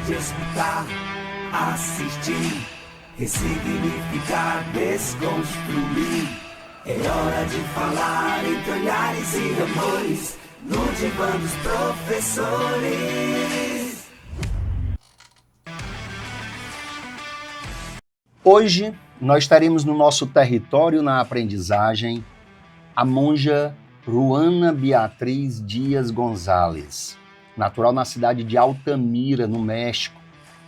de escutar, assistir, ressignificar, desconstruir. É hora de falar entre olhares e amores, no divã dos professores. Hoje nós estaremos no nosso território na aprendizagem a monja Ruana Beatriz Dias Gonzalez, natural na cidade de Altamira, no México.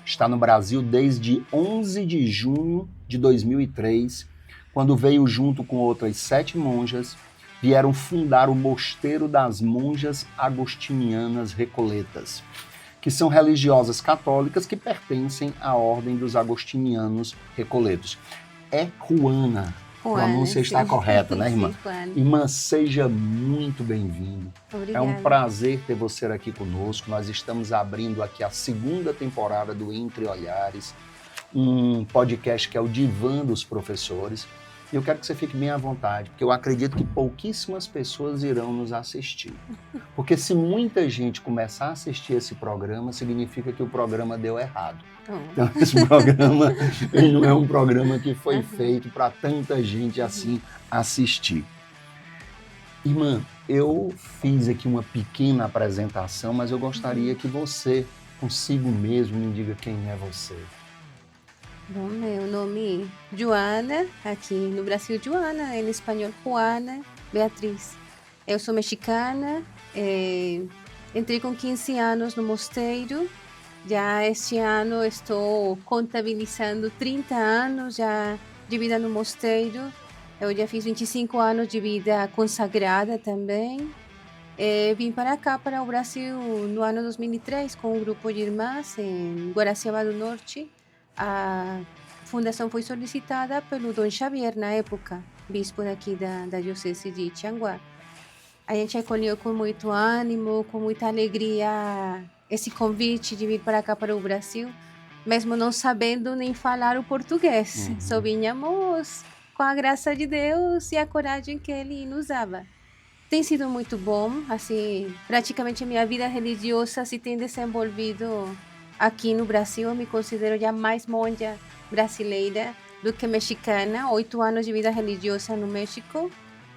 Está no Brasil desde 11 de junho de 2003, quando veio junto com outras 7 monjas, vieram fundar o Mosteiro das Monjas Agostinianas Recoletas, que são religiosas católicas que pertencem à Ordem dos Agostinianos Recoletos. É Ruana. A pronúncia está correta, né, irmã? Sim, irmã, seja muito bem-vindo. Obrigada. É um prazer ter você aqui conosco. Nós estamos abrindo aqui a 2ª temporada do Entre Olhares, um podcast que é o Divã dos Professores. E eu quero que você fique bem à vontade, porque eu acredito que pouquíssimas pessoas irão nos assistir. Porque se muita gente começar a assistir esse programa, significa que o programa deu errado. Então, esse programa ele não é um programa que foi feito para tanta gente assim assistir. Irmã, eu fiz aqui uma pequena apresentação, mas eu gostaria que você, consigo mesmo, me diga quem é você. Bom, meu nome é Joana, aqui no Brasil Joana, em espanhol Juana Beatriz. Eu sou mexicana, entrei com 15 anos no mosteiro, já este ano estou contabilizando 30 anos já de vida no mosteiro. Eu já fiz 25 anos de vida consagrada também. Vim para cá, para o Brasil, no ano 2003, com um grupo de irmãs em Guaraciaba do Norte. A fundação foi solicitada pelo Dom Xavier, na época, bispo daqui da Diocese de Tianguá. A gente acolheu com muito ânimo, com muita alegria, esse convite de vir para cá, para o Brasil, mesmo não sabendo nem falar o português. Só vínhamos com a graça de Deus e a coragem que Ele nos dava. Tem sido muito bom, assim, praticamente a minha vida religiosa se tem desenvolvido aqui no Brasil. Eu me considero já mais monja brasileira do que mexicana. 8 anos de vida religiosa no México.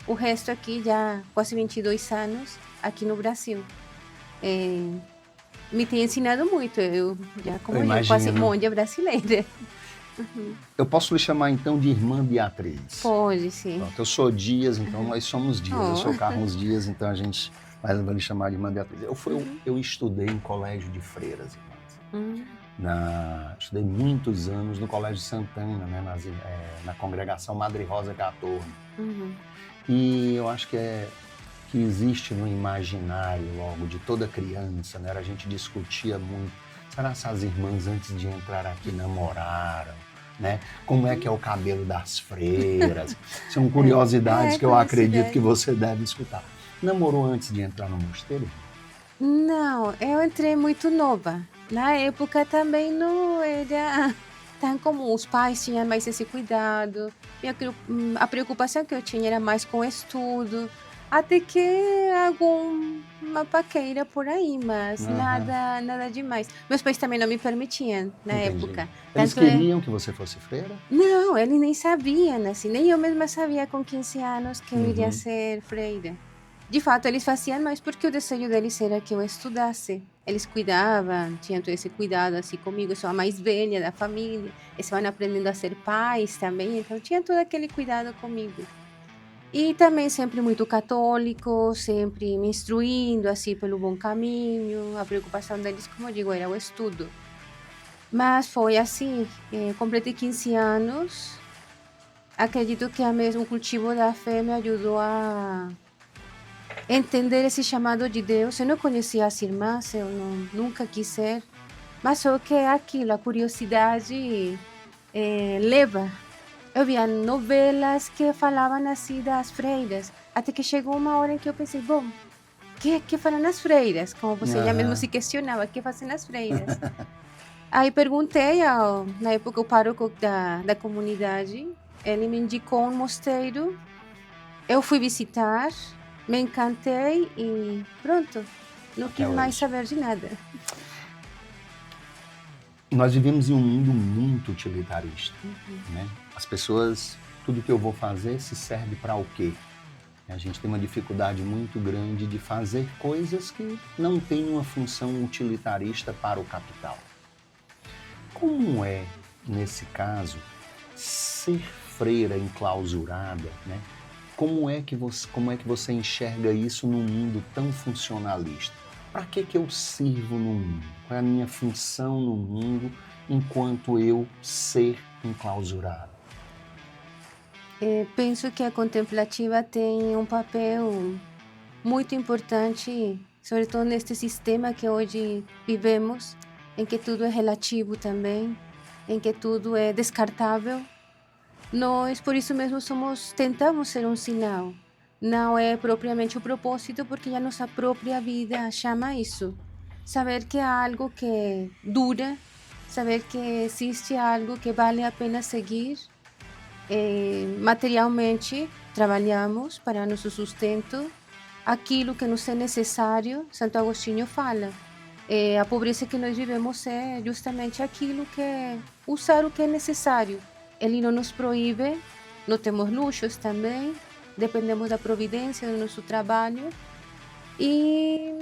O resto aqui já quase 22 anos aqui no Brasil. Me tem ensinado muito. Eu já como eu quase monja brasileira. Eu posso lhe chamar então de irmã Beatriz? Pode, sim. Pronto, eu sou Dias, então nós somos Dias. Eu sou Carlos Dias, então a gente vai lhe chamar de irmã Beatriz. Eu estudei em colégio de freiras, irmãs. Estudei muitos anos no Colégio Santana, né, na congregação Madre Rosa 14. E eu acho que existe no imaginário logo de toda criança, né? A gente discutia muito. Será que essas irmãs antes de entrar aqui namoraram? Né? Como é que é o cabelo das freiras? São curiosidades que eu acredito que você deve escutar. Namorou antes de entrar no mosteiro? Não, eu entrei muito nova. Na época também não era tão comum. Os pais tinham mais esse cuidado. A preocupação que eu tinha era mais com o estudo. Até que alguma paquera por aí, mas nada demais. Meus pais também não me permitiam na época. Eles queriam que você fosse freira? Não, eles nem sabiam, assim. Nem eu mesma sabia com 15 anos que eu iria ser freira. De fato, eles faziam mais porque o desejo deles era que eu estudasse. Eles cuidavam, tinham todo esse cuidado assim comigo. Eu sou a mais velha da família. Eles vão aprendendo a ser pais também, então tinha todo aquele cuidado comigo. E também sempre muito católico, sempre me instruindo assim pelo bom caminho. A preocupação deles, como eu digo, era o estudo. Mas foi assim, completei 15 anos. Acredito que mesmo o cultivo da fé me ajudou a entender esse chamado de Deus. Eu não conhecia as irmãs, eu nunca quis ser, mas só que aquilo, a curiosidade leva. Eu via novelas que falavam assim das freiras, até que chegou uma hora em que eu pensei, bom, que falam as freiras? Como você já mesmo se questionava, o que fazem as freiras? Aí perguntei, na época, o pároco da comunidade, ele me indicou um mosteiro, eu fui visitar, me encantei e pronto, não quis mais saber de nada. Nós vivemos em um mundo muito utilitarista, né? As pessoas, tudo que eu vou fazer se serve para o quê? A gente tem uma dificuldade muito grande de fazer coisas que não têm uma função utilitarista para o capital. Como é, nesse caso, ser freira enclausurada, né? Como é que você enxerga isso num mundo tão funcionalista? Para que eu sirvo no mundo? Qual é a minha função no mundo enquanto eu ser enclausurado? Penso que a contemplativa tem um papel muito importante, sobretudo neste sistema que hoje vivemos, em que tudo é relativo também, em que tudo é descartável. Nós, por isso mesmo, tentamos ser um sinal. Não é propriamente o propósito, porque a nossa própria vida chama isso. Saber que há algo que dura, saber que existe algo que vale a pena seguir. Materialmente, trabalhamos para nosso sustento. Aquilo que nos é necessário, Santo Agostinho fala. A pobreza que nós vivemos é justamente aquilo que é usar o que é necessário. Ele não nos proíbe, não temos luxos também, dependemos da providência do nosso trabalho. E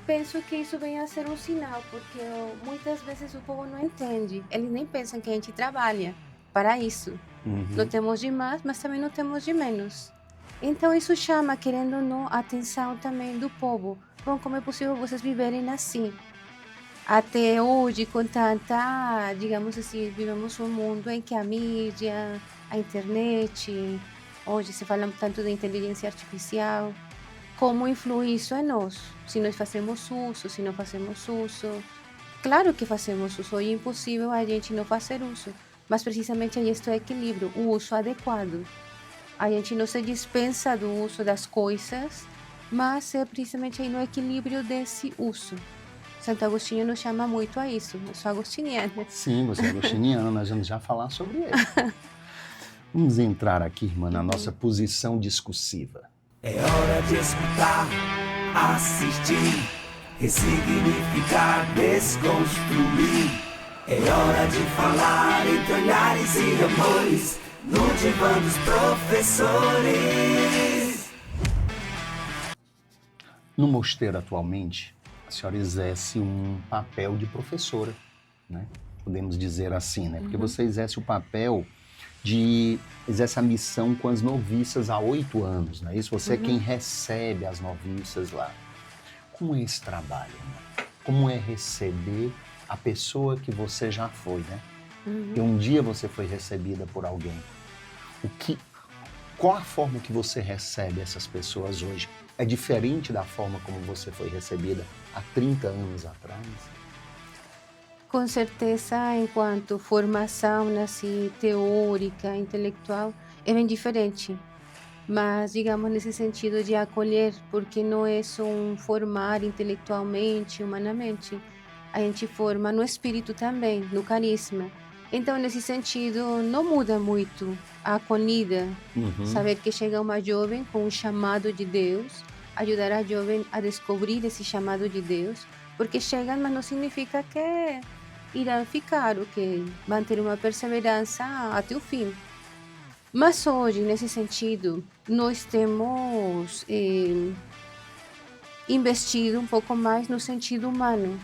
penso que isso vem a ser um sinal, porque muitas vezes o povo não entende. Eles nem pensam que a gente trabalha para isso. Não temos de mais, mas também não temos de menos. Então isso chama, querendo ou não, a atenção também do povo. Bom, como é possível vocês viverem assim? Até hoje, com tanta, digamos assim, vivemos um mundo em que a mídia, a internet, hoje se fala tanto de inteligência artificial, como influi isso em nós? Se nós fazemos uso, se não fazemos uso. Claro que fazemos uso, é impossível a gente não fazer uso, mas precisamente aí está o equilíbrio, o uso adequado. A gente não se dispensa do uso das coisas, mas é precisamente aí no equilíbrio desse uso. Santo Agostinho nos chama muito a isso. Eu sou agostiniana. Sim, você é agostiniano, nós vamos já falar sobre ele. Vamos entrar aqui, irmã, na nossa posição discursiva. É hora de escutar, assistir, ressignificar, desconstruir. É hora de falar entre olhares e amores, no divã dos professores. No mosteiro atualmente, a senhora exerce um papel de professora, né? Podemos dizer assim, né? Porque você exerce o papel exerce a missão com as noviças há 8 anos, né? Isso você é quem recebe as noviças lá. Como é esse trabalho, né? Como é receber a pessoa que você já foi, né? E um dia você foi recebida por alguém. Qual a forma que você recebe essas pessoas hoje? É diferente da forma como você foi recebida há 30 anos atrás? Com certeza, enquanto formação assim, teórica, intelectual, é bem diferente. Mas, digamos, nesse sentido de acolher, porque não é só um formar intelectualmente, humanamente. A gente forma no espírito também, no carisma. Então, nesse sentido, não muda muito a acolhida. Saber que chega uma jovem com um chamado de Deus, ajudar a jovem a descobrir esse chamado de Deus, porque chegam, mas não significa que irão ficar, ou que vão ter uma perseverança até o fim. Mas hoje, nesse sentido, nós temos investido um pouco mais no sentido humano.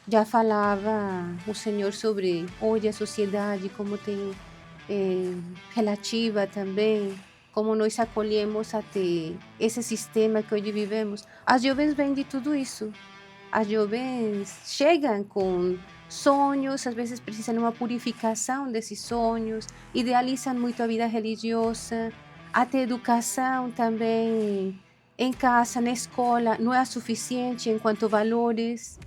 Já falava o Senhor sobre hoje a sociedade, como tem relativa também, como nós acolhemos até esse sistema que hoje vivemos. As jovens vêm de tudo isso. As jovens chegam com sonhos, às vezes precisam de uma purificação desses sonhos, idealizam muito a vida religiosa, até educação também, em casa, na escola, não é suficiente enquanto valores.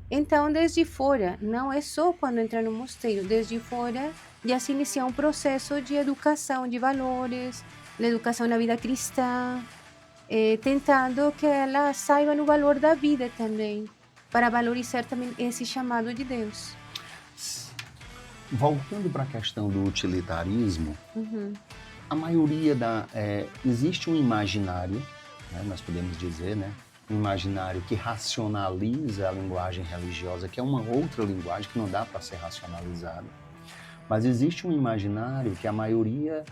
Então, desde fora, não é só quando entra no mosteiro, desde fora já se inicia um processo de educação de valores, de educação na vida cristã, tentando que ela saiba o valor da vida também, para valorizar também esse chamado de Deus. Voltando para a questão do utilitarismo, a maioria existe um imaginário, né, nós podemos dizer, né, um imaginário que racionaliza a linguagem religiosa, que é uma outra linguagem que não dá para ser racionalizada. Mas existe um imaginário que a maioria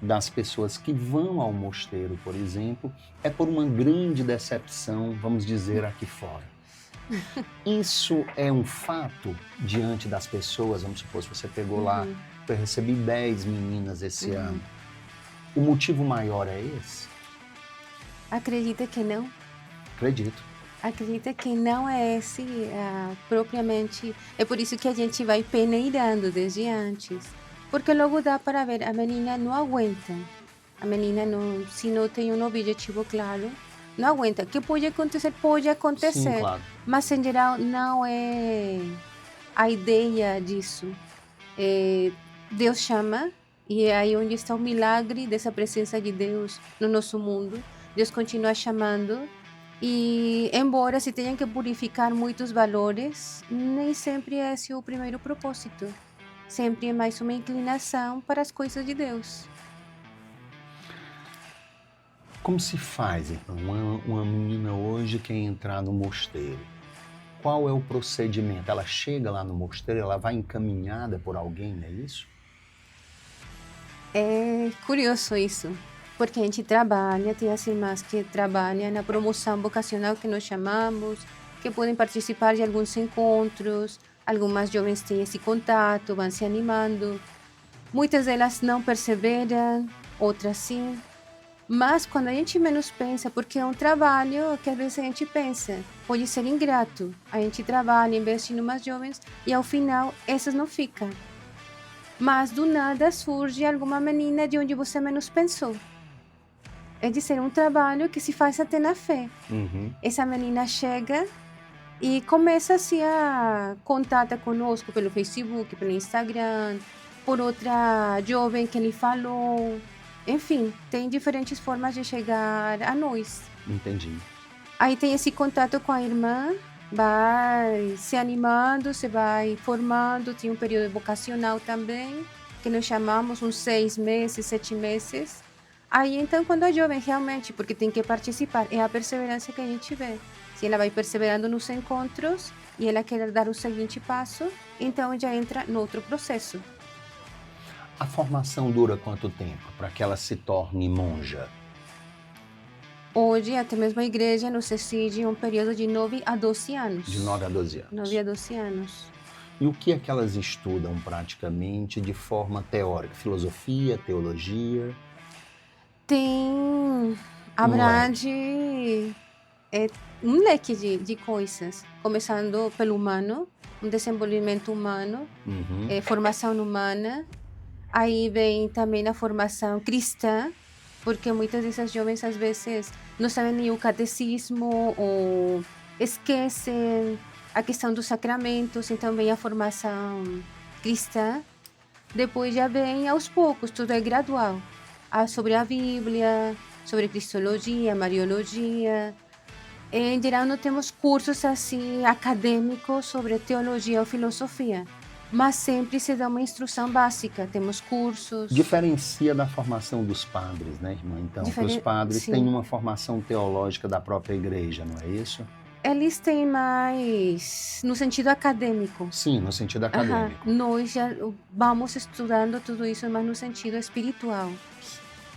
das pessoas que vão ao mosteiro, por exemplo, é por uma grande decepção, vamos dizer, aqui fora. Isso é um fato diante das pessoas? Vamos supor, se você pegou lá, eu recebi 10 meninas esse ano. O motivo maior é esse? Acredita que não? Acredito. Acredita que não é esse propriamente. É por isso que a gente vai peneirando desde antes. Porque logo dá para ver, a menina não aguenta. A menina, não, se não tem um objetivo claro, não aguenta. O que pode acontecer? Pode acontecer. Sim, claro. Mas, em geral, não é a ideia disso. Deus chama, e é aí onde está o milagre dessa presença de Deus no nosso mundo. Deus continua chamando. E, embora se tenham que purificar muitos valores, nem sempre esse é o primeiro propósito. Sempre é mais uma inclinação para as coisas de Deus. Como se faz, então, uma menina hoje quer entrar no mosteiro? Qual é o procedimento? Ela chega lá no mosteiro, ela vai encaminhada por alguém, é isso? É curioso isso, porque a gente trabalha, tem as irmãs que trabalham na promoção vocacional que nós chamamos, que podem participar de alguns encontros, algumas jovens têm esse contato, vão se animando. Muitas delas não perseveram, outras sim. Mas quando a gente menos pensa, porque é um trabalho que às vezes a gente pensa, pode ser ingrato. A gente trabalha, investe em umas jovens e ao final essas não ficam. Mas do nada surge alguma menina de onde você menos pensou. É dizer, um trabalho que se faz até na fé. Essa menina chega e começa assim a contatar conosco pelo Facebook, pelo Instagram, por outra jovem que lhe falou. Enfim, tem diferentes formas de chegar a nós. Entendi. Aí tem esse contato com a irmã, vai se animando, se vai formando, tem um período vocacional também, que nós chamamos uns 6 meses, 7 meses. Aí então, quando a jovem realmente, porque tem que participar, é a perseverança que a gente vê. Se ela vai perseverando nos encontros e ela quer dar o seguinte passo, então já entra no outro processo. A formação dura quanto tempo para que ela se torne monja? Hoje, até mesmo a igreja nos exige um período de 9 a 12 anos. De 9 a 12 anos. 9 a 12 anos. E o que é que elas estudam praticamente de forma teórica? Filosofia, teologia? Tem, abrange um leque de coisas, começando pelo humano, um desenvolvimento humano, formação humana. Aí vem também a formação cristã, porque muitas dessas jovens às vezes não sabem nem o catecismo ou esquecem a questão dos sacramentos, então vem a formação cristã. Depois já vem aos poucos, tudo é gradual. Sobre a Bíblia, sobre Cristologia, Mariologia. Em geral não temos cursos assim acadêmicos sobre teologia ou filosofia, mas sempre se dá uma instrução básica, temos cursos. Diferencia da formação dos padres, né, irmã? Então, os padres têm uma formação teológica da própria igreja, não é isso? Eles têm mais no sentido acadêmico. Sim, no sentido acadêmico. Nós já vamos estudando tudo isso, mas no sentido espiritual.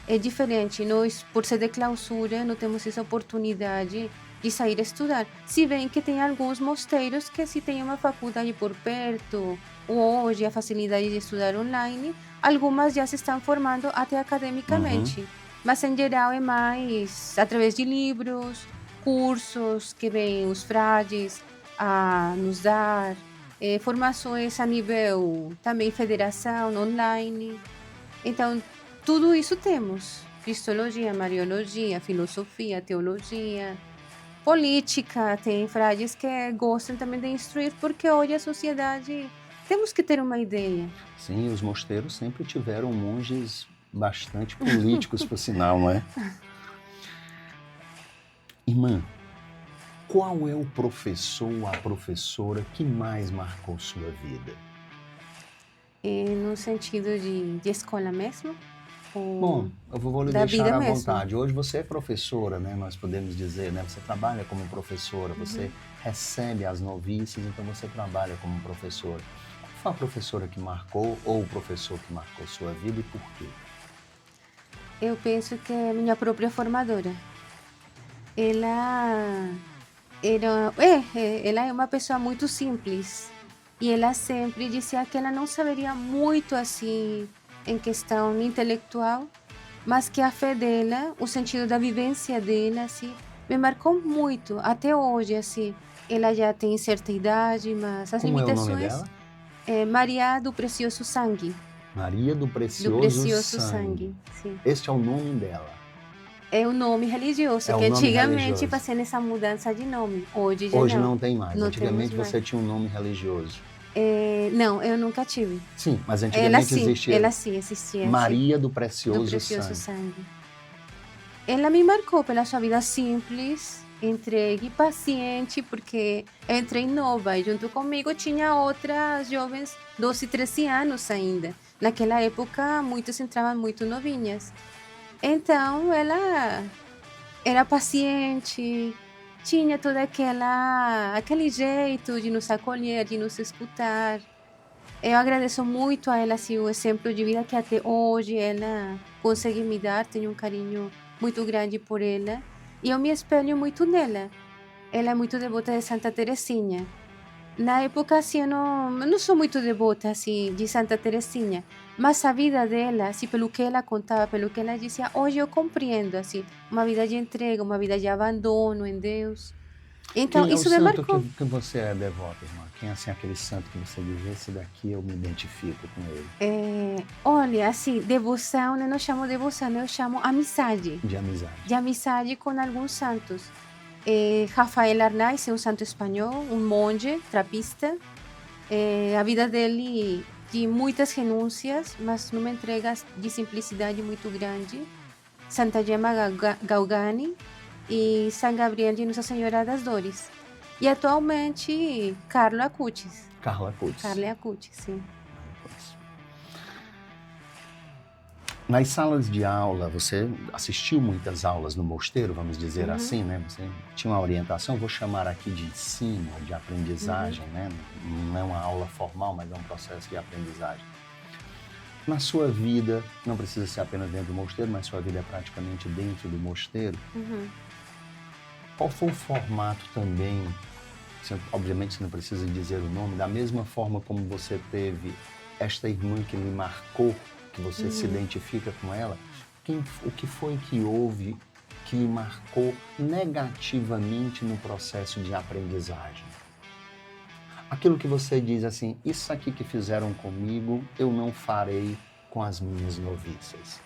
É diferente, nós, por ser de clausura, não temos essa oportunidade de sair a estudar. Se bem que tem alguns mosteiros que se tem uma faculdade por perto, ou hoje a facilidade de estudar online, algumas já se estão formando até academicamente. Mas, em geral, é mais através de livros, cursos que vêm os frades a nos dar, formações a nível também federação, online. Então, tudo isso temos. Cristologia, Mariologia, filosofia, teologia, política. Tem frades que gostam também de instruir, porque hoje a sociedade... Temos que ter uma ideia. Sim, os mosteiros sempre tiveram monges bastante políticos, por sinal, não é? Irmã, qual é o professor ou a professora que mais marcou sua vida? No sentido de escola mesmo? Bom, eu vou lhe da deixar vida à mesmo. vontade. Hoje você é professora, né? Nós podemos dizer, né? Você trabalha como professora, você recebe as noviças, então você trabalha como professora. Qual foi a professora que marcou ou o professor que marcou sua vida e por quê? Eu penso que é minha própria formadora. Ela ela é uma pessoa muito simples. E ela sempre dizia que ela não saberia muito assim em questão intelectual, mas que a fé dela, o sentido da vivência dela, assim, me marcou muito até hoje, assim. Ela já tem certa idade, mas as Como é o nome limitações dela? é Maria do Precioso Sangue. Maria do Do Precioso Precioso Sangue. Sangue, sim. Este é o nome dela. É o nome religioso, É o que nome antigamente religioso. fazia essa mudança de nome. Hoje já Hoje não. não tem mais. Não Antigamente temos você mais. tinha um nome religioso. Não, eu nunca tive. Sim, mas antigamente existia Ela sim existia. Sim, Maria do do Precioso Precioso Sangue. Sangue. Ela me marcou pela sua vida simples, entregue e paciente, porque eu entrei nova e junto comigo tinha outras jovens, 12, 13 anos ainda. Naquela época, muitas entravam muito novinhas. Então, ela era paciente, tinha todo aquele jeito de nos acolher, de nos escutar. Eu agradeço muito a ela assim, o exemplo de vida que até hoje ela consegue me dar. Tenho um carinho muito grande por ela e eu me espelho muito nela. Ela é muito devota de Santa Teresinha. Na época, assim, eu não sou muito devota assim, de Santa Teresinha, mas a vida dela, assim, pelo que ela contava, pelo que ela dizia, hoje eu compreendo, assim, uma vida de entrega, uma vida de abandono em Deus. Então, Quem é o isso me santo marcou. que você é devota, irmã? Quem é assim, aquele santo que você diz, esse daqui eu me identifico com ele? Olha, assim, devoção, eu não chamo devoção, eu chamo amizade. De amizade. De amizade com alguns santos. Rafael Arnaiz é um santo espanhol, um monge, trapista. A vida dele de muitas renúncias, mas numa entrega de simplicidade muito grande. Santa Gemma Galgani e São Gabriel de Nossa Senhora das Dores. E atualmente, Carla Acutis. Carla Coutts. Carla Acutis, sim. Nas salas de aula, você assistiu muitas aulas no mosteiro, vamos dizer assim, né? Você tinha uma orientação, vou chamar aqui de ensino, de aprendizagem, né? Não é uma aula formal, mas é um processo de aprendizagem. Na sua vida, não precisa ser apenas dentro do mosteiro, mas sua vida é praticamente dentro do mosteiro. Qual foi o formato também? Obviamente você não precisa dizer o nome, da mesma forma como você teve esta irmã que lhe marcou, que você se identifica com ela, o que foi que houve que lhe marcou negativamente no processo de aprendizagem? Aquilo que você diz assim, isso aqui que fizeram comigo, eu não farei com as minhas noviças.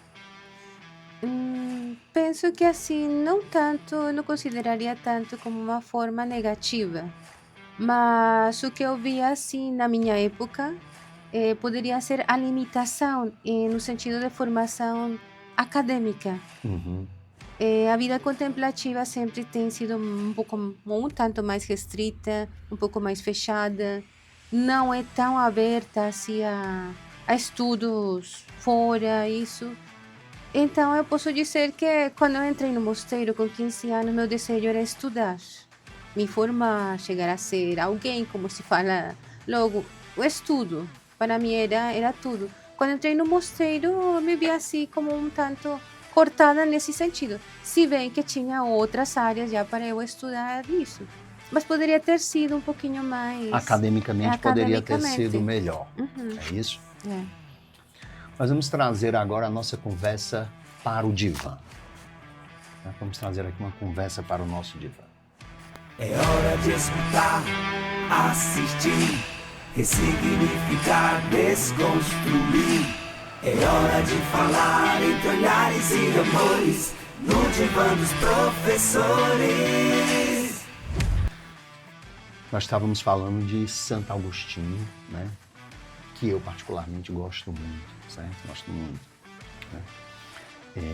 Penso que assim, não tanto, eu não consideraria tanto como uma forma negativa. Mas o que eu vi assim na minha época poderia ser a limitação no sentido de formação acadêmica. A vida contemplativa sempre tem sido um tanto mais restrita, um pouco mais fechada, não é tão aberta assim a estudos fora, isso. Então eu posso dizer que quando eu entrei no mosteiro com 15 anos, meu desejo era estudar, me formar, chegar a ser alguém, como se fala logo, o estudo. Para mim era tudo. Quando entrei no mosteiro, eu me vi assim como um tanto cortada nesse sentido. Se bem que tinha outras áreas já para eu estudar isso. Mas poderia ter sido um pouquinho mais... Academicamente poderia ter sido melhor. É isso? É. Nós vamos trazer agora a nossa conversa para o divã. Vamos trazer aqui uma conversa para o nosso divã. É hora de escutar, assistir, ressignificar, desconstruir. É hora de falar entre olhares e amores no divã dos professores. Nós estávamos falando de Santo Agostinho, né? Que eu particularmente gosto muito, certo? Gosto muito. Né?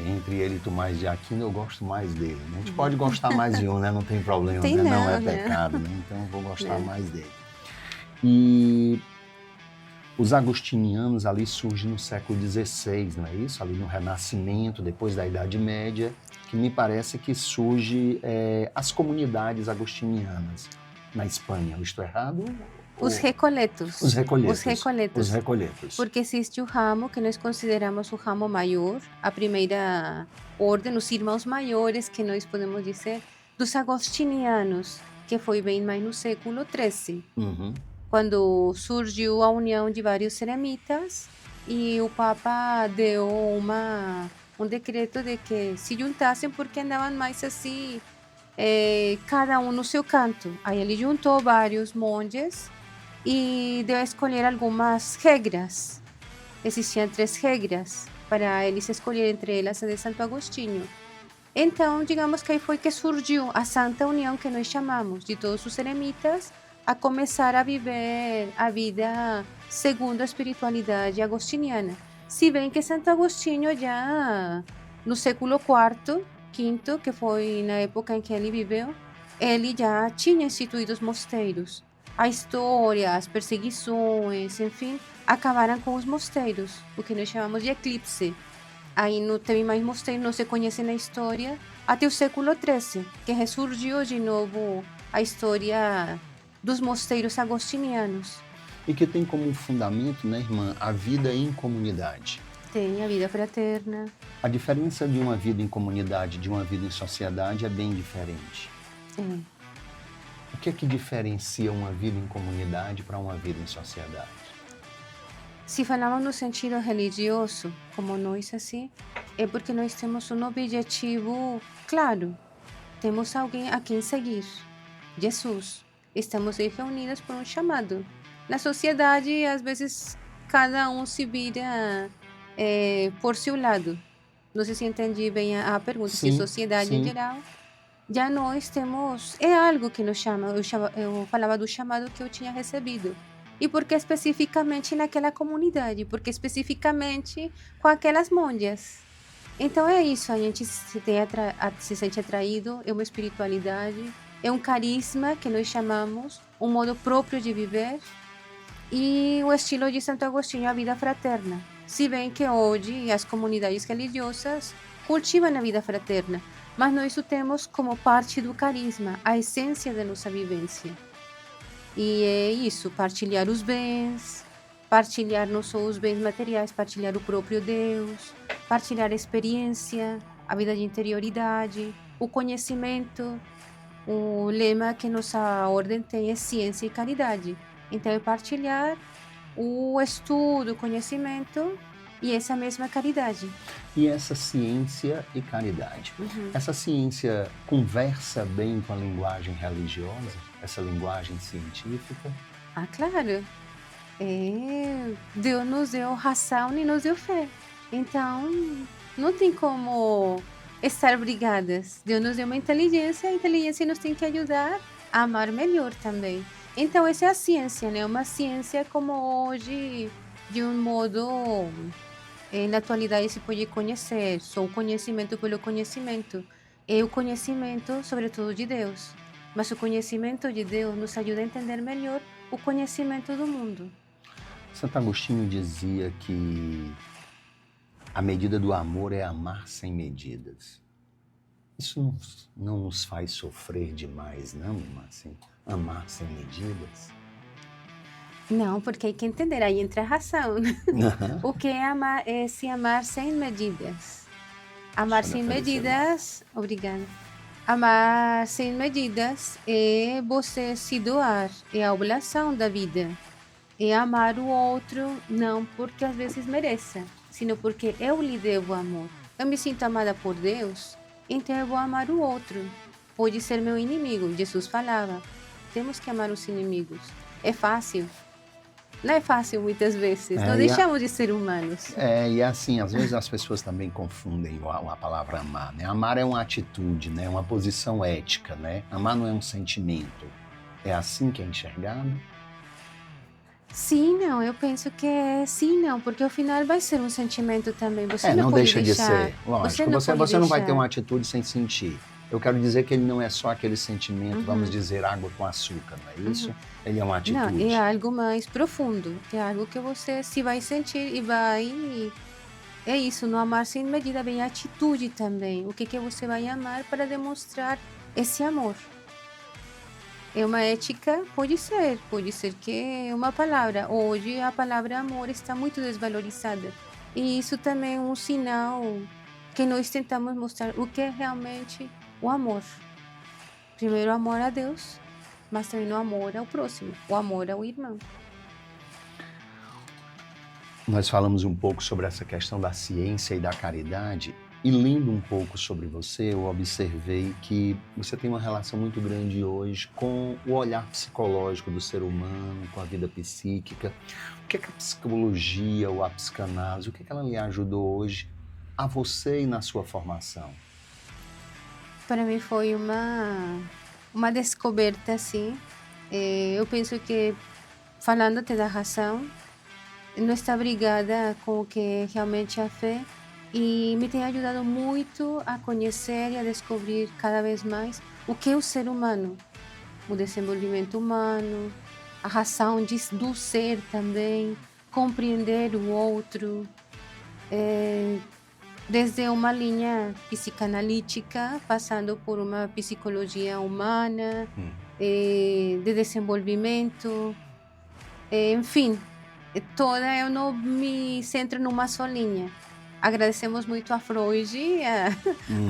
Entre ele e Tomás de Aquino, eu gosto mais dele. Né? A gente pode gostar mais de um, né? Não tem problema, Tem né? Não é né? pecado, né? Então eu vou gostar mais dele. E Os agostinianos ali surgem no século XVI, não é isso? Ali no Renascimento, depois da Idade Média, que me parece que surge as comunidades agostinianas na Espanha. Eu estou errado? Os Recoletos. Os Recoletos. Os Recoletos. Os Recoletos. Porque existe o ramo que nós consideramos o ramo maior, a primeira ordem, os irmãos maiores, que nós podemos dizer, dos agostinianos, que foi bem mais no século XIII. Uhum. Quando surgiu a união de vários eremitas e o Papa deu um decreto de que se juntassem porque andavam mais assim, cada um no seu canto. Aí ele juntou vários monges e deu a escolher algumas regras. Existiam 3 regras para eles escolherem, entre elas a de Santo Agostinho. Então, digamos que aí foi que surgiu a Santa União, que nós chamamos, de todos os eremitas, a começar a viver a vida segundo a espiritualidade agostiniana. Se bem que Santo Agostinho já no século IV, V, que foi na época em que ele viveu, ele já tinha instituído os mosteiros. A história, as perseguições, enfim, acabaram com os mosteiros, o que nós chamamos de eclipse. Aí não teve mais mosteiro, não se conhece na história, até o século XIII, que ressurgiu de novo a história dos mosteiros agostinianos. E que tem como fundamento, né, irmã, a vida em comunidade. Tem a vida fraterna. A diferença de uma vida em comunidade de uma vida em sociedade é bem diferente. O que é que diferencia uma vida em comunidade para uma vida em sociedade? Se falamos no sentido religioso, como nós assim, é porque nós temos um objetivo claro. Temos alguém a quem seguir, Jesus. Estamos aí reunidos por um chamado. Na sociedade, às vezes, cada um se vira por seu lado. Não sei se entendi bem a pergunta. Sim, se sociedade sim. em geral, já nós temos... É algo que nos chama. Eu falava do chamado que eu tinha recebido. E por que especificamente naquela comunidade? Porque especificamente com aquelas monjas. Então é isso, a gente se sente atraído, é uma espiritualidade, é um carisma que nós chamamos, um modo próprio de viver, e o estilo de Santo Agostinho, a vida fraterna. Se bem que hoje as comunidades religiosas cultivam a vida fraterna, mas nós o temos como parte do carisma, a essência da nossa vivência. E é isso, partilhar os bens, partilhar não só os bens materiais, partilhar o próprio Deus, partilhar a experiência, a vida de interioridade, o conhecimento. O lema que nossa ordem tem é ciência e caridade. Então é partilhar o estudo, o conhecimento e essa mesma caridade. E essa ciência e caridade. Essa ciência conversa bem com a linguagem religiosa, essa linguagem científica? Ah, claro. Deus nos deu razão e nos deu fé. Então, não tem como estar brigadas. Deus nos deu uma inteligência, a inteligência nos tem que ajudar a amar melhor também. Então, essa é a ciência, né? Uma ciência como hoje, de um modo... na atualidade se pode conhecer, só o conhecimento pelo conhecimento. É o conhecimento, sobretudo, de Deus. Mas o conhecimento de Deus nos ajuda a entender melhor o conhecimento do mundo. Santo Agostinho dizia que a medida do amor é amar sem medidas. Isso não nos faz sofrer demais, não, irmã? Assim, amar sem medidas? Não, porque hay que entender, aí entra a razão. O que é amar é se amar sem medidas. Amar sem medidas, obrigada. Amar sem medidas é você se doar, é a oblação da vida. É amar o outro não porque às vezes mereça, sino porque eu lhe devo amor. Eu me sinto amada por Deus, então eu vou amar o outro. Pode ser meu inimigo, Jesus falava. Temos que amar os inimigos. É fácil? Não é fácil muitas vezes, não deixamos de ser humanos. E assim, às vezes as pessoas também confundem a palavra amar, né? Amar é uma atitude, né? Uma posição ética, né? Amar não é um sentimento. É assim que é enxergado? Sim, não, eu penso que é sim, não, porque ao final vai ser um sentimento também. Você não pode deixa de ser. Lógico, você não vai ter deixar. uma atitude sem sentir. Eu quero dizer que ele não é só aquele sentimento, vamos dizer, água com açúcar, não é isso? Ele é uma atitude. Não, é algo mais profundo, é algo que você se vai sentir e vai... É isso, no amar sem medida vem a atitude também. O que você vai amar para demonstrar esse amor. É uma ética, pode ser que é uma palavra. Hoje a palavra amor está muito desvalorizada. E isso também é um sinal que nós tentamos mostrar o que é realmente o amor. Primeiro o amor a Deus, mas também o amor ao próximo, o amor ao irmão. Nós falamos um pouco sobre essa questão da ciência e da caridade, e lendo um pouco sobre você, eu observei que você tem uma relação muito grande hoje com o olhar psicológico do ser humano, com a vida psíquica. O que é que a psicologia ou a psicanálise, o que é que ela lhe ajudou hoje a você e na sua formação? Para mim foi uma descoberta, assim. Eu penso que, falando-te da razão, não está brigada com o que realmente é a fé e me tem ajudado muito a conhecer e a descobrir cada vez mais o que é o ser humano, o desenvolvimento humano, a razão do ser também, compreender o outro, desde uma linha psicanalítica, passando por uma psicologia humana, de desenvolvimento, enfim. Toda eu não me centro numa só linha. Agradecemos muito a Freud,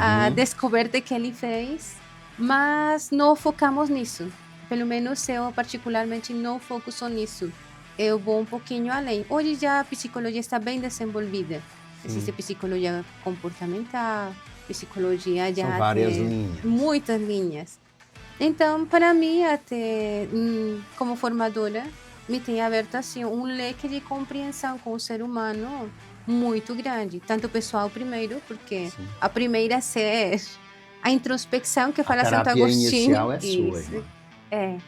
a descoberta que ele fez, mas não focamos nisso. Pelo menos eu particularmente não foco só nisso. Eu vou um pouquinho além. Hoje já a psicologia está bem desenvolvida. Existe psicologia comportamental, psicologia já São várias linhas. Muitas linhas. Então, para mim, até como formadora, me tem aberto assim um leque de compreensão com o ser humano muito grande, tanto pessoal primeiro, porque a primeira é a introspecção que fala Santo Agostinho. A terapia inicial é sua, irmã.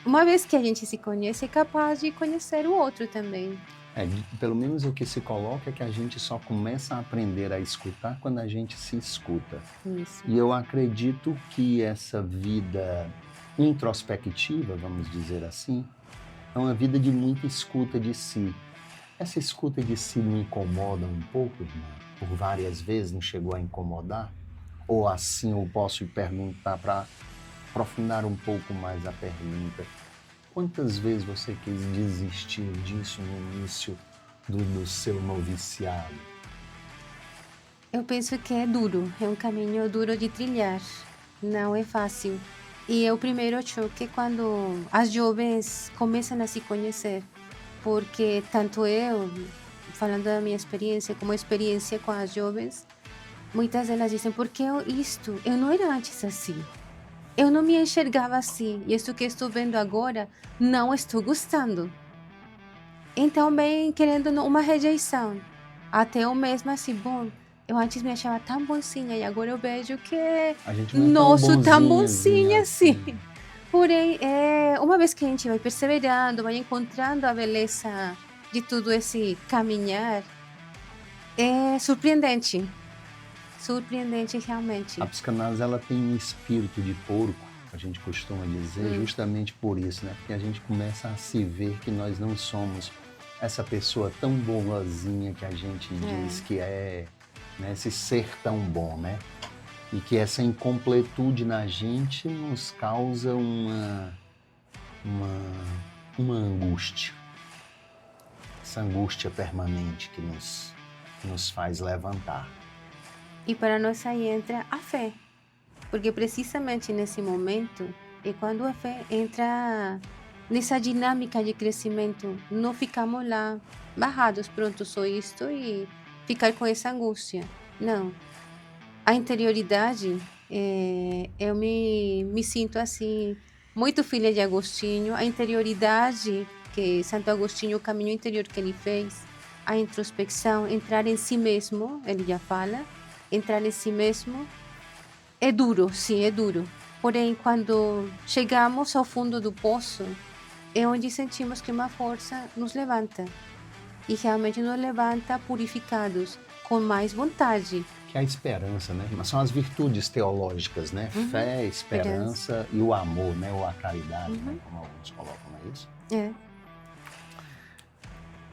Uma vez que a gente se conhece, é capaz de conhecer o outro também. Pelo menos o que se coloca é que a gente só começa a aprender a escutar quando a gente se escuta. Isso. E eu acredito que essa vida introspectiva, vamos dizer assim, é uma vida de muita escuta de si. Essa escuta de si me incomoda um pouco, irmã? Por várias vezes não chegou a incomodar? Ou assim eu posso perguntar para aprofundar um pouco mais a pergunta. Quantas vezes você quis desistir disso no início do seu noviciado? Eu penso que é duro, é um caminho duro de trilhar, não é fácil. E o primeiro choque é quando as jovens começam a se conhecer, porque tanto eu, falando da minha experiência, como a experiência com as jovens, muitas delas dizem, por que isto? Eu não era antes assim. Eu não me enxergava assim, e isso que estou vendo agora, não estou gostando. Então, bem querendo uma rejeição. Até eu mesma assim, bom, eu antes me achava tão bonzinha, e agora eu vejo que não sou tão bonzinha assim. Porém, uma vez que a gente vai perseverando, vai encontrando a beleza de tudo esse caminhar, é surpreendente. Surpreendente realmente. A psicanálise, ela tem um espírito de porco, a gente costuma dizer, justamente por isso, né? Porque a gente começa a se ver que nós não somos essa pessoa tão boazinha que a gente diz que é, né? Esse ser tão bom, né? E que essa incompletude na gente nos causa uma angústia. Essa angústia permanente que nos faz levantar. E para nós aí entra a fé, porque precisamente nesse momento é quando a fé entra nessa dinâmica de crescimento. Não ficamos lá barrados, pronto, sou isto e ficar com essa angústia. Não. A interioridade, eu me sinto assim, muito filha de Agostinho. A interioridade, que Santo Agostinho, o caminho interior que ele fez, a introspecção, entrar em si mesmo, ele já fala, entrar em si mesmo, é duro, sim, é duro. Porém, quando chegamos ao fundo do poço, é onde sentimos que uma força nos levanta. E realmente nos levanta purificados, com mais vontade, Que é a esperança, né? Mas são as virtudes teológicas, né? Fé, esperança e o amor, né? Ou a caridade, né? Como alguns colocam, não é isso? É.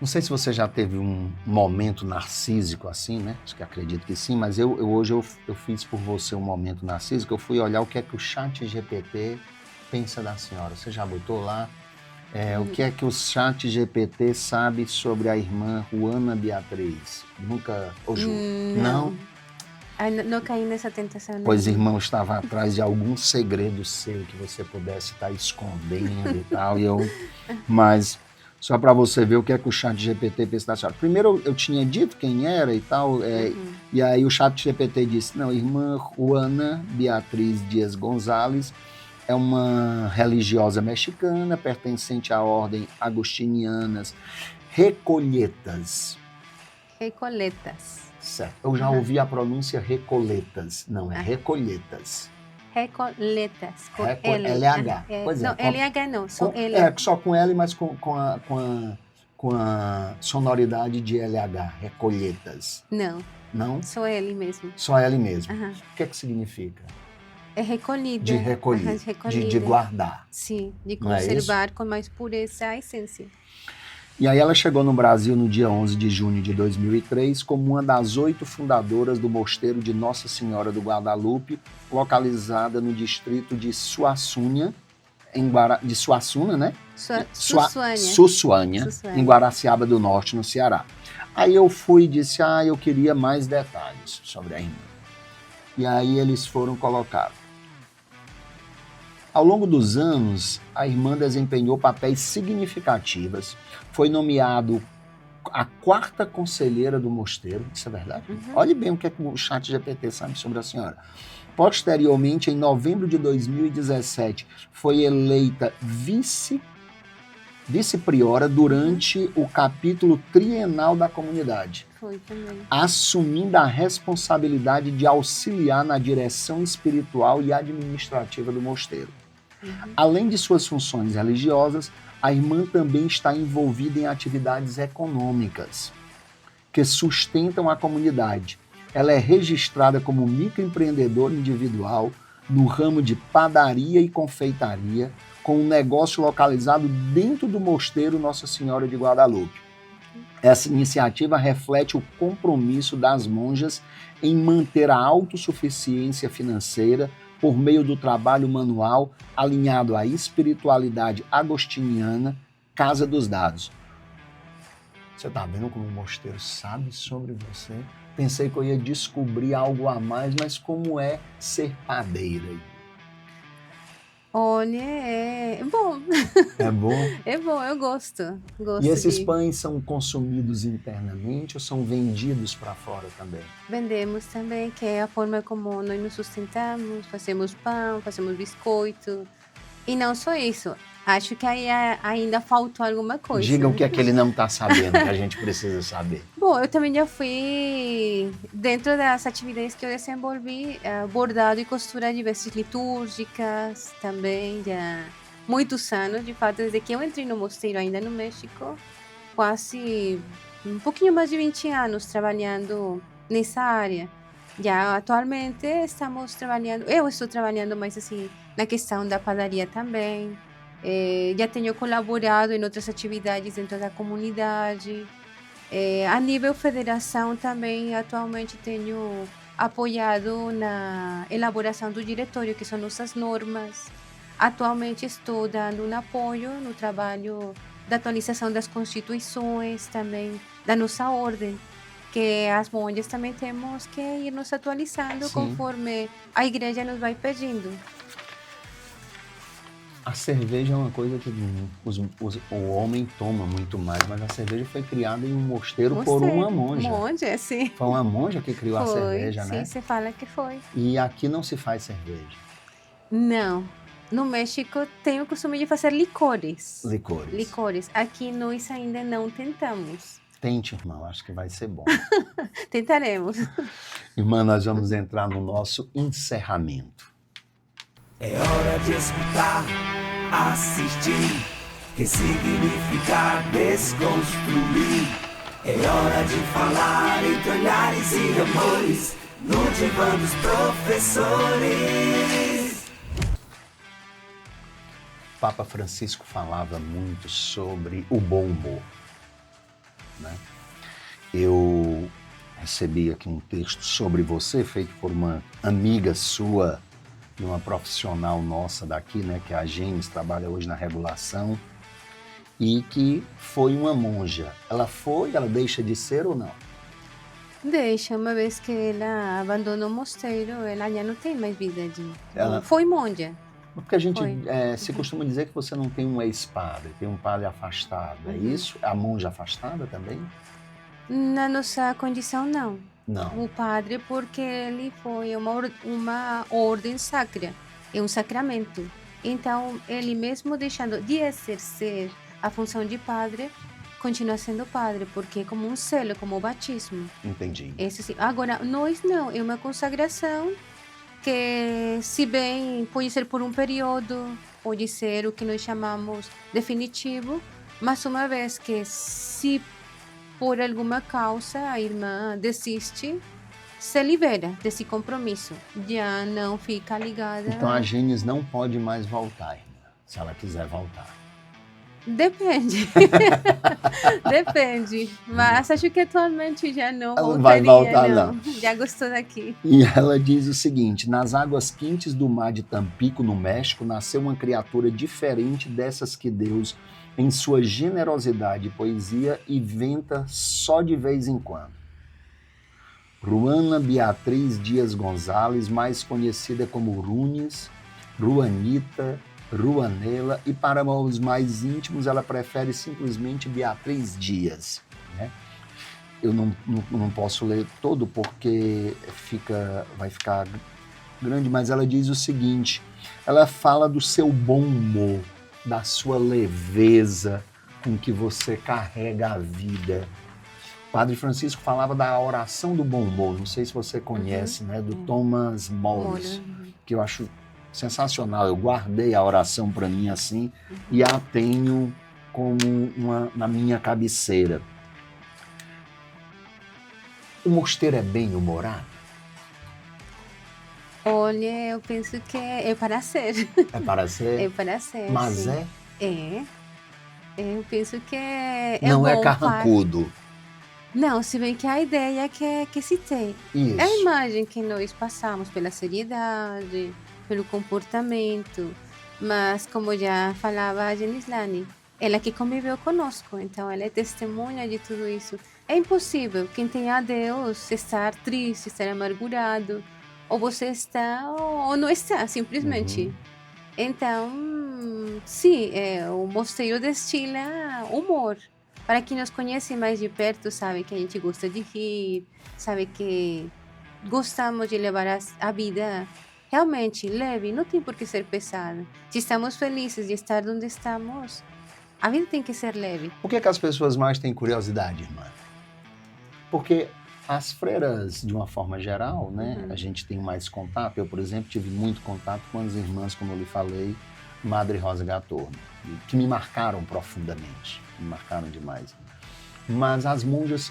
Não sei se você já teve um momento narcísico assim, né? Acho que acredito que sim, mas hoje eu fiz por você um momento narcísico. Eu fui olhar o que é que o ChatGPT pensa da senhora. Você já botou lá? O que é que o ChatGPT sabe sobre a irmã Juana Beatriz? Nunca ouviu? Não? Não caí nessa tentação. Pois, irmão, estava atrás de algum segredo seu que você pudesse estar escondendo e tal. Mas, só para você ver o que é que o ChatGPT pensa da senhora. Primeiro, eu tinha dito quem era e tal, e aí o ChatGPT disse, não, irmã Juana Beatriz Dias Gonzalez é uma religiosa mexicana, pertencente à ordem agostinianas Recolletas. Recolletas. Certo. Eu já ouvi a pronúncia Recolletas. Não, é Recolletas. Recolletas. Com L. LH. Pois não, é. LH não, só L. Só com L, mas com a sonoridade de LH. Recolletas. Não. Não? Só L mesmo. Só L mesmo. O que é que significa? É recolhida. De recolher. De guardar. Sim, de conservar com mais pureza a essência. E aí ela chegou no Brasil no dia 11 de junho de 2003 como uma das 8 fundadoras do mosteiro de Nossa Senhora do Guadalupe, localizada no distrito de Suaçuna, de Suaçuna, né? Sussuânia, em Guaraciaba do Norte, no Ceará. Aí eu fui e disse, eu queria mais detalhes sobre a irmã. E aí eles foram colocar. Ao longo dos anos, a irmã desempenhou papéis significativos, foi nomeado a 4ª conselheira do mosteiro, isso é verdade? Olhe bem o que o ChatGPT sabe sobre a senhora. Posteriormente, em novembro de 2017, foi eleita vice-priora durante o capítulo trienal da comunidade. Foi também. Assumindo a responsabilidade de auxiliar na direção espiritual e administrativa do mosteiro. Além de suas funções religiosas, a irmã também está envolvida em atividades econômicas que sustentam a comunidade. Ela é registrada como microempreendedora individual no ramo de padaria e confeitaria, com um negócio localizado dentro do mosteiro Nossa Senhora de Guadalupe. Essa iniciativa reflete o compromisso das monjas em manter a autossuficiência financeira por meio do trabalho manual alinhado à espiritualidade agostiniana, Casa dos Dados. Você está vendo como o mosteiro sabe sobre você? Pensei que eu ia descobrir algo a mais, mas como é ser padeira? Olha, é bom. É bom? É bom, eu gosto. E esses pães são consumidos internamente ou são vendidos para fora também? Vendemos também, que é a forma como nós nos sustentamos, fazemos pão, fazemos biscoito. E não só isso, acho que aí ainda faltou alguma coisa. Diga o que é que ele não está sabendo, que a gente precisa saber. Bom, eu também já fui, dentro das atividades que eu desenvolvi, bordado e costura de vestes litúrgicas também, já muitos anos, de fato, desde que eu entrei no mosteiro ainda no México, quase um pouquinho mais de 20 anos trabalhando nessa área. Já atualmente eu estou trabalhando mais assim na questão da padaria também. Já tenho colaborado em outras atividades dentro da comunidade. A nível federação também, atualmente tenho apoiado na elaboração do diretório, que são nossas normas. Atualmente estou dando um apoio no trabalho da atualização das constituições também, da nossa ordem, que as monjas também temos que ir nos atualizando conforme a igreja nos vai pedindo. A cerveja é uma coisa que o homem toma muito mais, mas a cerveja foi criada em um mosteiro por uma monja. Monja, sim. Foi uma monja que criou a cerveja, né? Sim, você fala que foi. E aqui não se faz cerveja? Não. No México tem o costume de fazer licores. Licores. Aqui nós ainda não tentamos. Tente, irmão, acho que vai ser bom. Tentaremos. Irmã, nós vamos entrar no nosso encerramento. É hora de escutar, assistir, ressignificar, desconstruir. É hora de falar entre olhares e amores. no divã dos professores. Papa Francisco falava muito sobre o bom humor, né? Eu recebi aqui um texto sobre você, feito por uma amiga sua e uma profissional nossa daqui, né, que é a Gênesis, trabalha hoje na regulação, e que foi uma monja. Ela deixa de ser ou não? Deixa, uma vez que ela abandonou o mosteiro, ela já não tem mais vida de... Ela- Foi monja. Porque a gente Foi. se costuma dizer que você não tem um ex-padre, tem um padre afastado, é isso? A monja afastada também? Na nossa condição, não. Não. O padre, porque ele foi uma ordem sacra, é um sacramento. Então, ele mesmo deixando de exercer a função de padre, continua sendo padre, porque é como um selo, como o batismo. Entendi. Esse sim. Agora, nós não, é uma consagração que, se bem pode ser por um período, pode ser o que nós chamamos definitivo, mas uma vez que, se por alguma causa a irmã desiste, se libera desse compromisso, já não fica ligada. Então a Gênesis não pode mais voltar, irmã, se ela quiser voltar. Depende. Depende. Mas acho que atualmente já não Ela não voltaria, vai voltar, não. Já gostou daqui. E ela diz o seguinte: nas águas quentes do mar de Tampico, no México, nasceu uma criatura diferente dessas que Deus, em sua generosidade e poesia, inventa só de vez em quando. Ruana Beatriz Dias Gonzalez, mais conhecida como Runes, Ruanita, Ruanela, e para os mais íntimos ela prefere simplesmente Beatriz Dias, né? Eu não posso ler todo porque vai ficar grande, mas ela diz o seguinte: ela fala do seu bom humor, da sua leveza com que você carrega a vida. O Padre Francisco falava da oração do bom humor, não sei se você conhece, né, do Thomas Morris, que eu acho sensacional. Eu guardei a oração para mim assim e a tenho como na minha cabeceira. O mosteiro é bem-humorado? Olha, eu penso que é para ser. É para ser? É para ser. Mas sim. é? Eu penso que é Não bom é carrancudo. Não, se bem que a ideia que se tem. Isso. É a imagem que nós passamos pela seriedade, pelo comportamento, mas como já falava a Genislane, ela que conviveu conosco, então ela é testemunha de tudo isso. É impossível quem tem a Deus estar triste, estar amargurado, ou você está ou não está, simplesmente. Então, sim, o mosteiro destila humor. Para quem nos conhece mais de perto, sabe que a gente gosta de rir, sabe que gostamos de levar a vida realmente leve, não tem por que ser pesada. Se estamos felizes de estar onde estamos, a vida tem que ser leve. Por que as pessoas mais têm curiosidade, irmã? Porque as freiras, de uma forma geral, né, a gente tem mais contato. Eu, por exemplo, tive muito contato com as irmãs, como eu lhe falei, Madre Rosa Gatorno, que me marcaram profundamente, me marcaram demais. Mas as monjas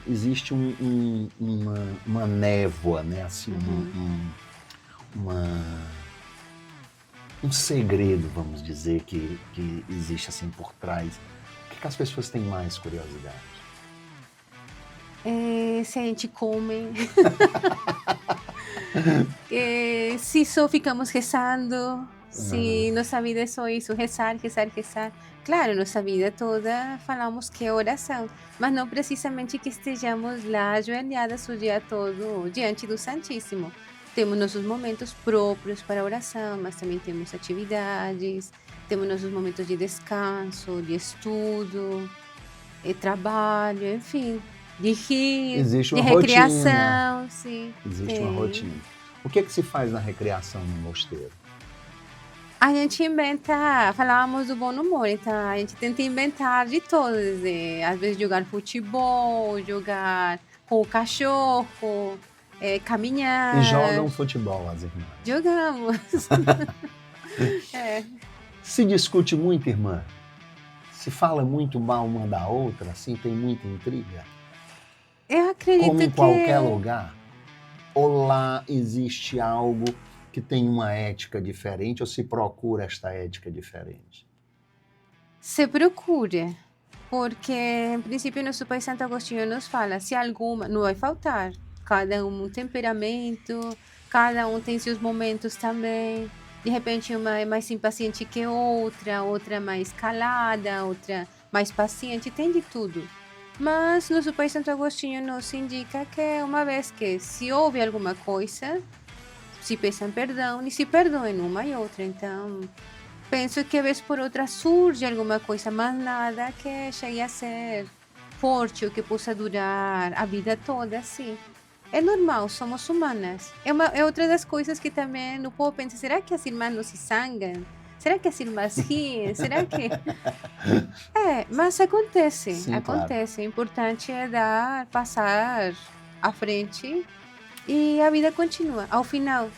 existe uma névoa, né, assim, um segredo, vamos dizer, que existe assim por trás. Por que as pessoas têm mais curiosidade? Se a gente come, se só ficamos rezando, se nossa vida é só isso, rezar. Claro, nossa vida toda falamos que é oração, mas não precisamente que estejamos lá ajoelhadas o dia todo diante do Santíssimo. Temos nossos momentos próprios para oração, mas também temos atividades, temos nossos momentos de descanso, de estudo, de trabalho, enfim, de rir, existe uma de recreação. Rotina. Sim, existe uma rotina. O que se faz na recreação no mosteiro? A gente inventa, falávamos do bom humor, então a gente tenta inventar de todos, às vezes jogar futebol, jogar com o cachorro, caminhar. E jogam futebol, as irmãs? Jogamos. Se discute muito, irmã? Se fala muito mal uma da outra, assim, tem muita intriga? Eu acredito como em qualquer lugar? Ou lá existe algo que tem uma ética diferente ou se procura esta ética diferente? Se procura, porque em princípio nosso Pai Santo Agostinho nos fala, se alguma, não vai faltar, cada um temperamento, cada um tem seus momentos também, de repente uma é mais impaciente que outra mais calada, outra mais paciente, tem de tudo. Mas nosso Pai Santo Agostinho nos indica que uma vez que se houve alguma coisa, se peçam perdão e se perdoem uma e outra. Então, penso que vez por outra surge alguma coisa, mas nada que chegue a ser forte ou que possa durar a vida toda, assim. É normal, somos humanas. É outra das coisas que também no povo pensa, será que as irmãs não se sangam? Será que as irmãs riem? Será que... mas acontece, Sim, acontece. Claro. O importante é passar à frente e a vida continua. Ao final,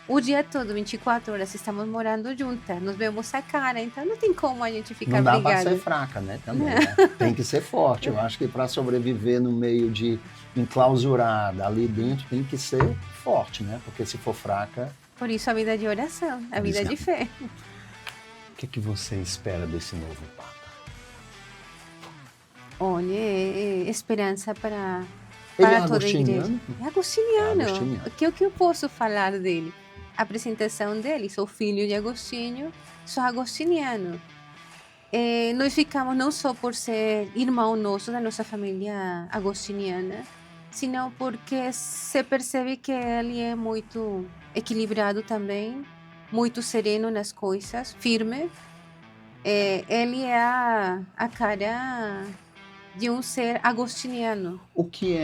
o dia todo, 24 horas, estamos morando juntas, nos vemos a cara, então não tem como a gente ficar brigada. Não dá para ser fraca, né? Também, né? Tem que ser forte. Eu acho que para sobreviver no meio de enclausurada, ali dentro, tem que ser forte, né? Porque se for fraca... Por isso a vida de oração, a vida de fé. O que você espera desse novo Papa? Olha, esperança para toda a igreja. É agostiniano. O que eu posso falar dele? A apresentação dele, sou filho de Agostinho, sou agostiniano. Nós ficamos não só por ser irmão nosso da nossa família agostiniana, senão porque se percebe que ele é muito equilibrado também, muito sereno nas coisas, firme. Ele é a cara de um ser agostiniano. O que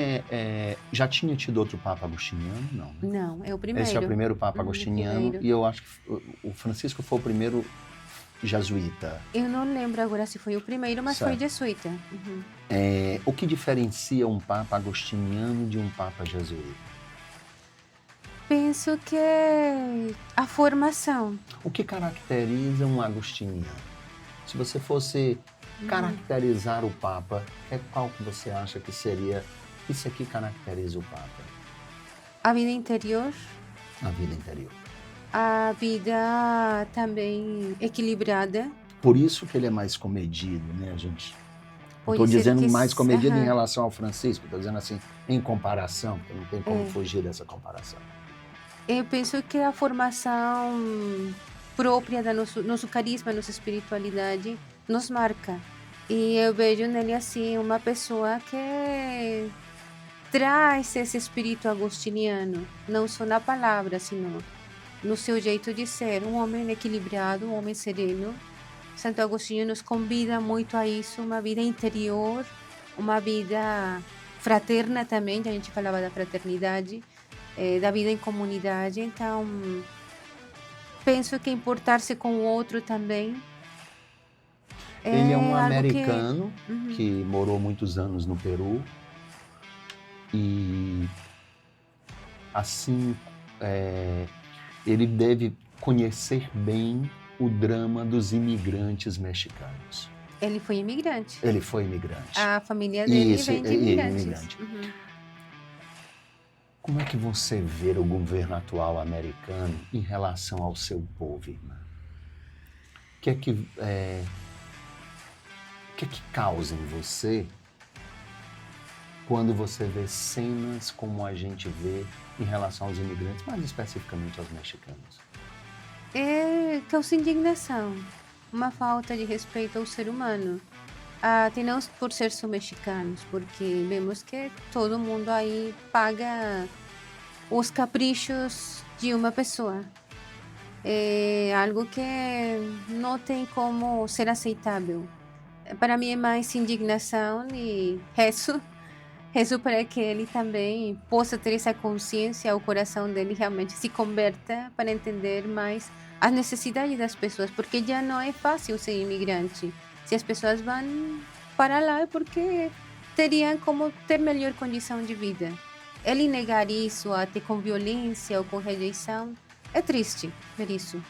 já tinha tido outro Papa agostiniano? Não, né? Não, é o primeiro. Esse é o primeiro Papa agostiniano e eu acho que o Francisco foi o primeiro jesuíta. Eu não lembro agora se foi o primeiro, mas certo. Foi jesuíta. Uhum. O que diferencia um Papa agostiniano de um Papa jesuíta? Penso que a formação. O que caracteriza um agostiniano? Se você fosse caracterizar o Papa, qual que você acha que seria isso aqui caracteriza o Papa? A vida interior. A vida interior. A vida também equilibrada. Por isso que ele é mais comedido, né, gente? Estou dizendo mais comedido em relação ao Francisco, estou dizendo assim, em comparação, porque não tem como fugir dessa comparação. Eu penso que a formação própria do nosso carisma, nossa espiritualidade, nos marca. E eu vejo nele assim uma pessoa que traz esse espírito agostiniano, não só na palavra, sino no seu jeito de ser, um homem equilibrado, um homem sereno. Santo Agostinho nos convida muito a isso, uma vida interior, uma vida fraterna também, a gente falava da fraternidade, da vida em comunidade. Então, penso que importar-se com o outro também. Ele é um americano que morou muitos anos no Peru e, assim, ele deve conhecer bem o drama dos imigrantes mexicanos. Ele foi imigrante. Ele foi imigrante. A família dele vem de imigrantes. Como é que você vê o governo atual americano em relação ao seu povo, irmã? O que é que causa em você quando você vê cenas como a gente vê em relação aos imigrantes, mais especificamente aos mexicanos? Causa indignação, uma falta de respeito ao ser humano. Até não por ser só mexicanos, porque vemos que todo mundo aí paga os caprichos de uma pessoa. É algo que não tem como ser aceitável. Para mim é mais indignação e rezo para que ele também possa ter essa consciência, o coração dele realmente se converta para entender mais as necessidades das pessoas, porque já não é fácil ser imigrante. Se as pessoas vão para lá é porque teriam como ter melhor condição de vida. Ele negar isso, até com violência ou com rejeição, é triste ver isso. O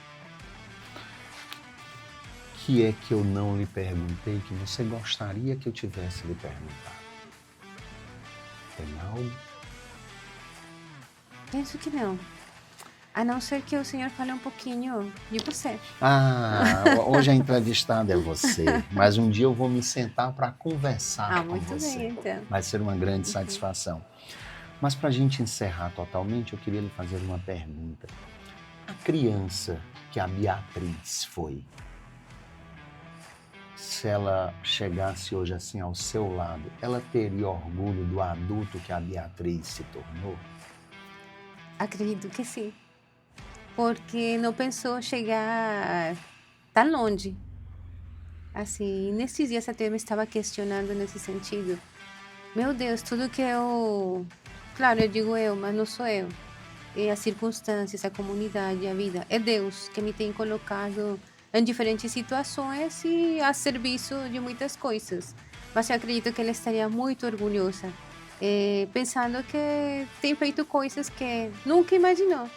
que é que eu não lhe perguntei que você gostaria que eu tivesse lhe perguntado? Tem algo? Penso que não. A não ser que o senhor fale um pouquinho de você. Hoje a entrevistada é você, mas um dia eu vou me sentar para conversar com muito você. bem, então. Vai ser uma grande satisfação. Mas para a gente encerrar totalmente, eu queria lhe fazer uma pergunta. A criança que a Beatriz foi, se ela chegasse hoje assim ao seu lado, ela teria orgulho do adulto que a Beatriz se tornou? Acredito que sim. Porque não pensou chegar tão longe. Assim, nesses dias até eu me estava questionando nesse sentido. Meu Deus, tudo que eu... Claro, eu digo eu, mas não sou eu. E as circunstâncias, a comunidade, a vida. É Deus que me tem colocado em diferentes situações e a serviço de muitas coisas. Mas eu acredito que ela estaria muito orgulhosa. Pensando que tem feito coisas que nunca imaginou.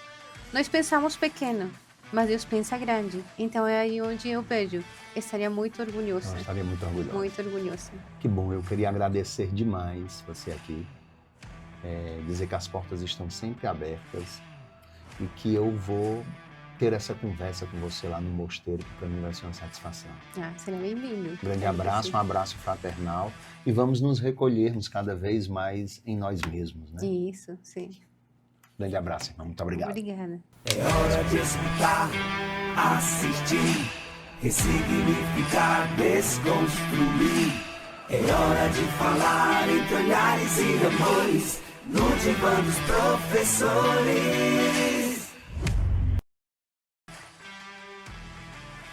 Nós pensamos pequeno, mas Deus pensa grande. Então é aí onde eu vejo. Estaria muito orgulhosa. Eu estaria muito orgulhosa. Muito orgulhosa. Que bom, eu queria agradecer demais você aqui. Dizer que as portas estão sempre abertas e que eu vou ter essa conversa com você lá no mosteiro, que para mim vai ser uma satisfação. Será bem-vindo. Grande abraço, um abraço fraternal e vamos nos recolhermos cada vez mais em nós mesmos, né? Isso, sim. Grande abraço, irmão. Muito obrigado. Obrigada. É hora de escutar, assistir, ressignificar, desconstruir. É hora de falar entre olhares e amores, no divã dos professores.